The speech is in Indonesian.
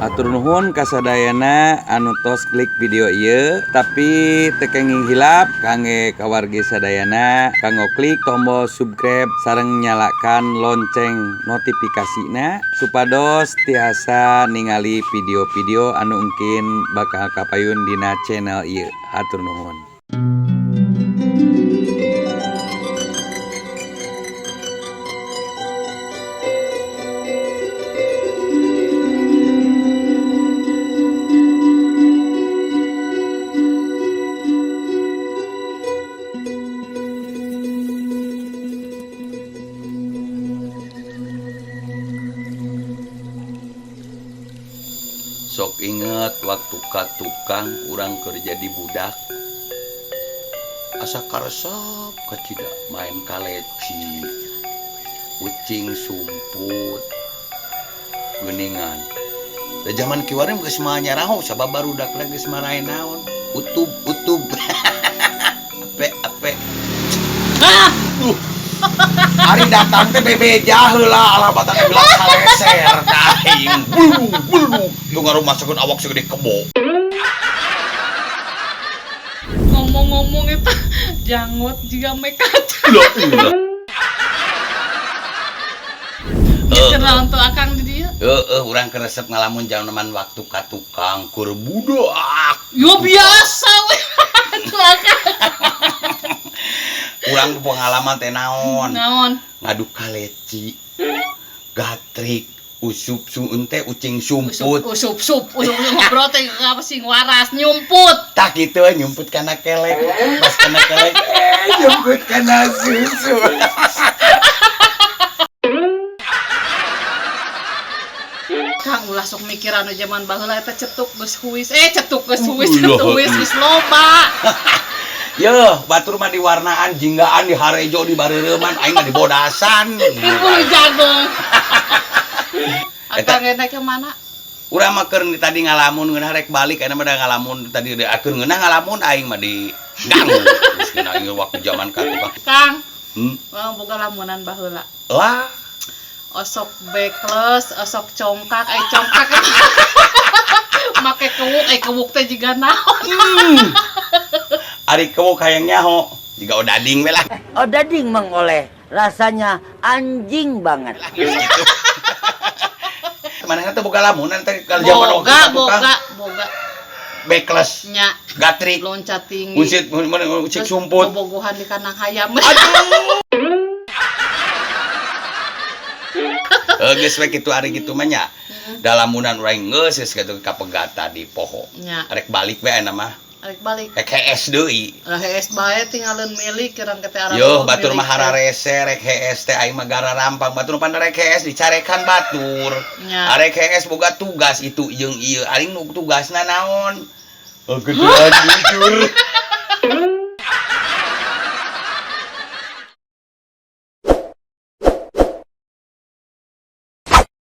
Atur nuhun kasadayana anu tos klik video ieu tapi tekenging hilap kangge kawargi sadayana kanggo klik tombol subscribe sareng nyalakan lonceng notifikasina supados tiasa ningali video-video anu mungkin bakal kapayun dina channel ieu. Atur nuhun. Sok inget waktu ka tukang urang kerja di budak asa karesep kacida main kaleci ucing sumput geuningan da zaman kiwarem geus manya raho sabab barudak lagi geus marae naon utub ape Ari datang teh bebeja heula alabatan gelas kaleser kaing bulu lu ngarumaskeun awak segede kebo. Ngomong-ngomong eta jangot juga mekaca. Kenal untuk akang di dia? Urang keresep ngalamun jaman waktu ka tukang keur budak. Yo biasa we. Tuh akang. Urang pengalaman teh naon? Naon? Ngadu kaleci. Gatrik, usup ente ucing sumput. Usup ngobrol teh apa sih waras nyumput. Tak kitu nyumput kana kelek. Pas kana kelek nyumput kana susu. Kang ulah sok mikiran zaman baheula eta cetuk geus huis. Cetuk geus geus loba. Yo, batur mah diwarnaan jinggaan di harejo di bareureman aing mah di bodasan. Ibu jagong. Akang eta ke mana? Urang mah keur tadi ngalamun ngeunah rek balik kana mah da ngalamun tadi keur ngeunah ngalamun aing mah di ganggu. Geus ngeunah ieu waktu zaman ka tukang. Kang. Boga lamunan baheula. Lah, osok bekles, osok congkak, congkak. Make kewuk teh jiga naon. Ari kewuk hayang nyaho, jiga odading we lah. Odading mengoleh, rasanya anjing banget. Manehna teh boga lamunan teh kalau zaman boga. Bekles. Nya. Gatrik. Loncat tinggi. Ucik sumput. Bobogohan di kandang hayam. Aduh. Geus we kitu ari kitu mah nya. Dalamunan urang geus kitu kapegata di poho. Nya. Arek balik we ana mah. Arek balik. Rek hees deui. Hees bae tinggalin milik kirang kete arah. Yo batur mah hararese rek hees teh aing mah gara rampang batur pan rek hees dicarekan batur. Nya. Arek hees boga tugas itu jeung ieu aing nu tugasna naon? Gedean jujur.